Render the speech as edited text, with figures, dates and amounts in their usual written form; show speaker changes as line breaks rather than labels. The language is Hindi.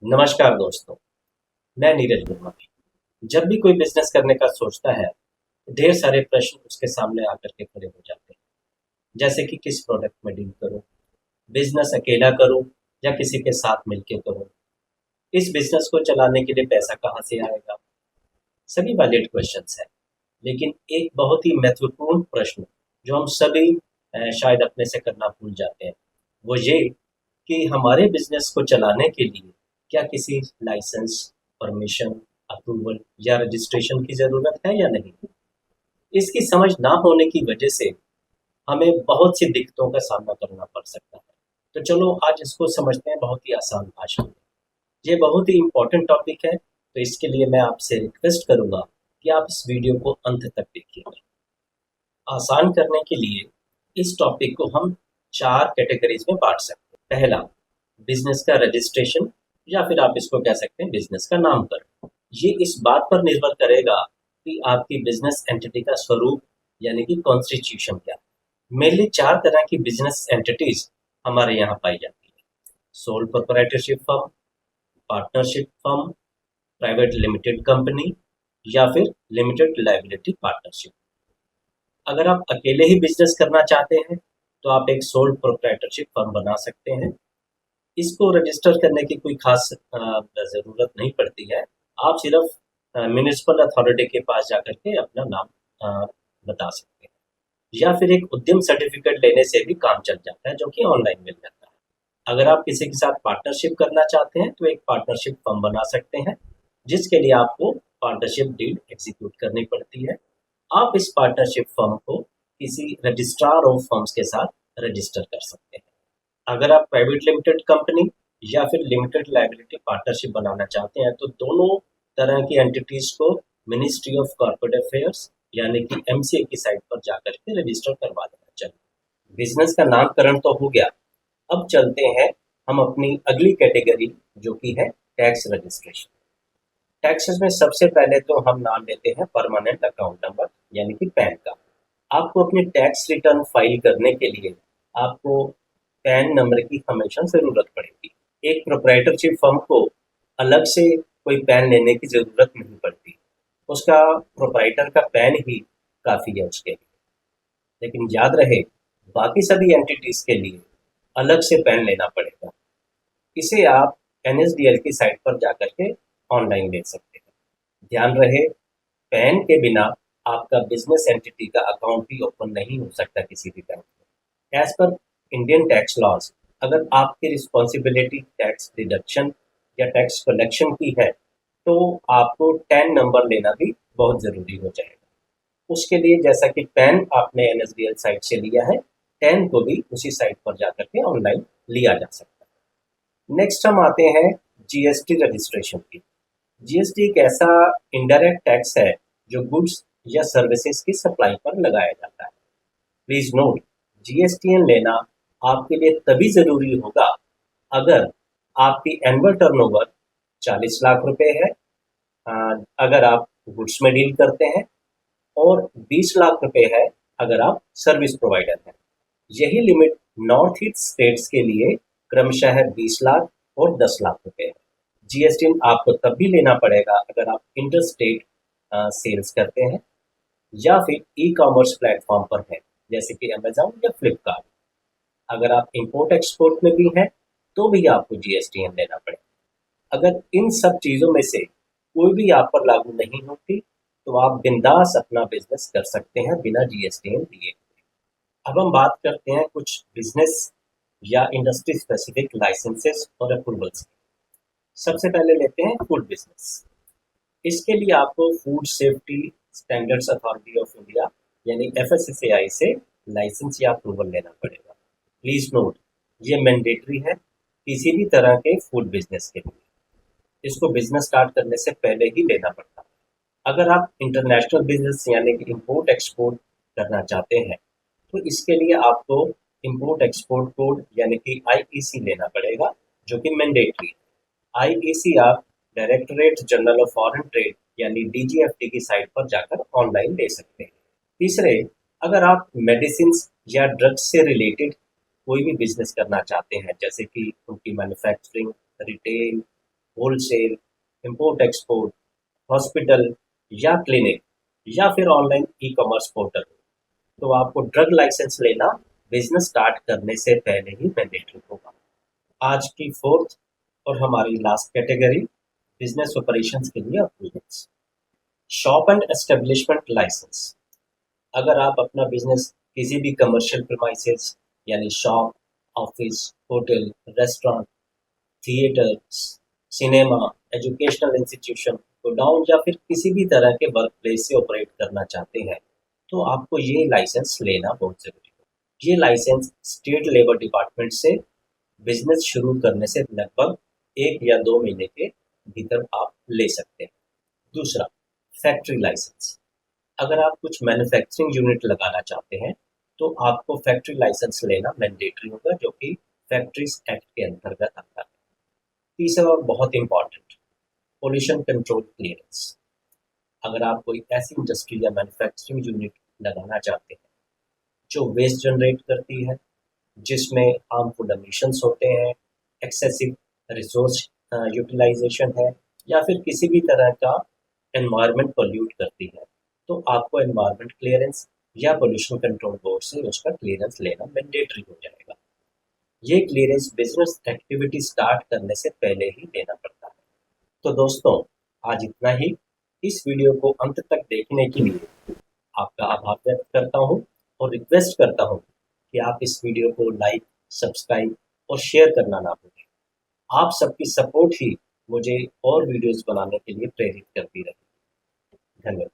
नमस्कार दोस्तों। मैं नीरज वर्मा। जब भी कोई बिजनेस करने का सोचता है ढेर सारे प्रश्न उसके सामने आकर के खड़े हो जाते हैं। जैसे कि किस प्रोडक्ट में डील करूं, बिजनेस अकेला करूं या किसी के साथ मिलकर करूं, इस बिजनेस को चलाने के लिए पैसा कहाँ से आएगा। सभी वैलिड क्वेश्चंस हैं, लेकिन एक बहुत ही महत्वपूर्ण प्रश्न जो हम सभी शायद अपने से करना भूल जाते हैं, वो ये कि हमारे बिजनेस को चलाने के लिए क्या किसी लाइसेंस, परमिशन, अप्रूवल या रजिस्ट्रेशन की ज़रूरत है या नहीं। इसकी समझ ना होने की वजह से हमें बहुत सी दिक्कतों का सामना करना पड़ सकता है। तो चलो आज इसको समझते हैं बहुत ही आसान भाषा में। ये बहुत ही इम्पोर्टेंट टॉपिक है, तो इसके लिए मैं आपसे रिक्वेस्ट करूंगा कि आप इस वीडियो को अंत तक देखिए। आसान करने के लिए इस टॉपिक को हम चार कैटेगरीज में बांट सकते हैं। पहला, बिजनेस का रजिस्ट्रेशन, या फिर आप इसको कह सकते हैं बिजनेस का नामकरण। ये इस बात पर निर्भर करेगा कि आपकी बिजनेस एंटिटी का स्वरूप यानी कि कॉन्स्टिट्यूशन क्या है। मेनली चार तरह की बिजनेस एंटिटीज हमारे यहाँ पाई जाती है: sole proprietorship firm, partnership firm, private limited company या फिर लिमिटेड लाइबिलिटी पार्टनरशिप। अगर आप अकेले ही बिजनेस करना चाहते हैं तो आप एक सोल प्रोप्राइटरशिप फर्म बना सकते हैं। इसको रजिस्टर करने की कोई खास ज़रूरत नहीं पड़ती है। आप सिर्फ म्युनिसिपल अथॉरिटी के पास जाकर के अपना नाम अ, बता सकते हैं, या फिर एक उद्यम सर्टिफिकेट लेने से भी काम चल जाता है, जो कि ऑनलाइन मिल जाता है। अगर आप किसी के साथ पार्टनरशिप करना चाहते हैं तो एक पार्टनरशिप फर्म बना सकते हैं, जिसके लिए आपको पार्टनरशिप डीड एग्जीक्यूट करनी पड़ती है। आप इस पार्टनरशिप फर्म को किसी रजिस्ट्रार ऑफ फर्म्स के साथ रजिस्टर कर सकते हैं। अगर आप प्राइवेट लिमिटेड कंपनी या फिर लिमिटेड लाइबिलिटी पार्टनरशिप बनाना चाहते हैं तो दोनों तरह की एंटिटीज को मिनिस्ट्री ऑफ कॉर्पोरेट अफेयर्स यानी कि एमसीए की साइट पर जाकर के रजिस्टर करवा देना चाहिए। बिजनेस का नामकरण तो हो गया। अब चलते हैं हम अपनी अगली कैटेगरी, जो कि है टैक्स रजिस्ट्रेशन। टैक्सेस में सबसे पहले तो हम नाम लेते हैं परमानेंट अकाउंट नंबर यानी कि पैन का। आपको अपनी टैक्स रिटर्न फाइल करने के लिए आपको पैन नंबर की हमेशा ज़रूरत पड़ेगी। एक प्रोप्राइटरशिप फर्म को अलग से कोई पैन लेने की ज़रूरत नहीं पड़ती। उसका प्रोप्राइटर का पैन ही काफ़ी है उसके लिए। लेकिन याद रहे, बाकी सभी एंटिटीज़ के लिए अलग से पैन लेना पड़ेगा। इसे आप एनएसडीएल की साइट पर जाकर के ऑनलाइन ले सकते हैं। ध्यान रहे, पैन के बिना आपका बिजनेस एंटिटी का अकाउंट भी ओपन नहीं हो सकता किसी भी बैंक में। As per Indian tax laws, अगर आपकी रिस्पॉन्सिबिलिटी टैक्स डिडक्शन या टैक्स कलेक्शन की है तो आपको टैन नंबर लेना भी बहुत ज़रूरी हो जाएगा। उसके लिए जैसा कि पैन आपने एनएसडीएल साइट से लिया है, टैन को भी उसी साइट पर जाकर के ऑनलाइन लिया जा सकता है। नेक्स्ट हम आते हैं जीएसटी रजिस्ट्रेशन की। जीएसटी एक ऐसा इनडायरेक्ट टैक्स है जो गुड्स या सर्विसेज की सप्लाई पर लगाया जाता है। प्लीज नोट, जीएसटीएन लेना आपके लिए तभी जरूरी होगा अगर आपकी एनुअल टर्नओवर 40 लाख रुपए है, अगर आप गुड्स में डील करते हैं, और 20 लाख रुपए है अगर आप सर्विस प्रोवाइडर हैं। यही लिमिट नॉर्थ ईस्ट स्टेट्स के लिए क्रमशः है 20 लाख और 10 लाख रुपए है। जीएसटी आपको तब भी लेना पड़ेगा अगर आप इंटर स्टेट सेल्स करते हैं या फिर ई कॉमर्स प्लेटफॉर्म पर हैं, जैसे कि अमेजोन या फ्लिपकार्ट। अगर आप इंपोर्ट एक्सपोर्ट में भी हैं तो भी आपको जीएसटीएन देना पड़ेगा। अगर इन सब चीज़ों में से कोई भी आप पर लागू नहीं होती तो आप बिंदास अपना बिजनेस कर सकते हैं बिना जीएसटीएन दिए। अब हम बात करते हैं कुछ बिजनेस या इंडस्ट्री स्पेसिफिक लाइसेंसेस और अप्रूवल्स। सबसे पहले लेते हैं फूड बिजनेस। इसके लिए आपको food safety standards authority of India यानी एफएसएसएआई से लाइसेंस या अप्रूवल लेना पड़ेगा। प्लीज नोट, ये मैंडेटरी है किसी भी तरह के फूड बिजनेस के लिए। इसको बिजनेस स्टार्ट करने से पहले ही लेना पड़ता है। अगर आप इंटरनेशनल बिजनेस यानी कि इंपोर्ट एक्सपोर्ट करना चाहते हैं तो इसके लिए आपको इंपोर्ट एक्सपोर्ट कोड यानी कि आईईसी लेना पड़ेगा, जो कि मैंडेटरी है। आईईसी आप directorate general of foreign trade यानी डीजीएफटी की साइट पर जाकर ऑनलाइन ले सकते हैं। तीसरे, अगर आप मेडिसिन या ड्रग्स से रिलेटेड कोई भी बिजनेस करना चाहते हैं, जैसे कि उनकी manufacturing, retail wholesale, import export, hospital या क्लिनिक या फिर ऑनलाइन ई कॉमर्स पोर्टल, तो आपको ड्रग लाइसेंस लेना बिजनेस स्टार्ट करने से पहले ही मैंडेटरी होगा। आज की फोर्थ और हमारी लास्ट कैटेगरी बिजनेस ऑपरेशंस के लिए approvals. Shop and establishment licence. अगर आप अपना बिजनेस किसी भी कमर्शियल प्रीमाइसेस यानी shop, office, hotel, restaurant, theatres, cinema, educational institution, godown या फिर किसी भी तरह के वर्क प्लेस से ऑपरेट करना चाहते हैं, तो आपको ये लाइसेंस लेना बहुत ज़रूरी है। ये लाइसेंस स्टेट लेबर डिपार्टमेंट से बिजनेस शुरू करने से लगभग 1 या 2 महीने के भीतर आप ले सकते हैं। दूसरा, फैक्ट्री लाइसेंस। अगर आप कुछ मैन्युफैक्चरिंग यूनिट लगाना चाहते हैं, तो आपको फैक्ट्री लाइसेंस लेना मैंडेटरी होगा, जो कि फैक्ट्रीज एक्ट के अंतर्गत आता है। तीसरा और बहुत इंपॉर्टेंट, पोल्यूशन कंट्रोल क्लियरेंस। अगर आप कोई ऐसी इंडस्ट्री या मैन्युफैक्चरिंग यूनिट लगाना चाहते हैं जो वेस्ट जनरेट करती है, जिसमें हार्मफुल एमिशंस होते हैं, एक्सेसिव रिसोर्स यूटिलाइजेशन है, या फिर किसी भी तरह का एनवायरनमेंट पोल्यूट करती है, तो आपको एनवायरनमेंट क्लियरेंस या पोल्यूशन कंट्रोल बोर्ड से उसका क्लियरेंस लेना मैंडेटरी हो जाएगा। ये क्लियरेंस बिजनेस एक्टिविटी स्टार्ट करने से पहले ही लेना पड़ता है। तो दोस्तों, आज इतना ही। इस वीडियो को अंत तक देखने के लिए आपका आभार व्यक्त करता हूँ और रिक्वेस्ट करता हूँ कि आप इस वीडियो को लाइक, सब्सक्राइब और शेयर करना ना भूलें। आप सबकी सपोर्ट ही मुझे और वीडियोस बनाने के लिए प्रेरित करती रहेगी। धन्यवाद।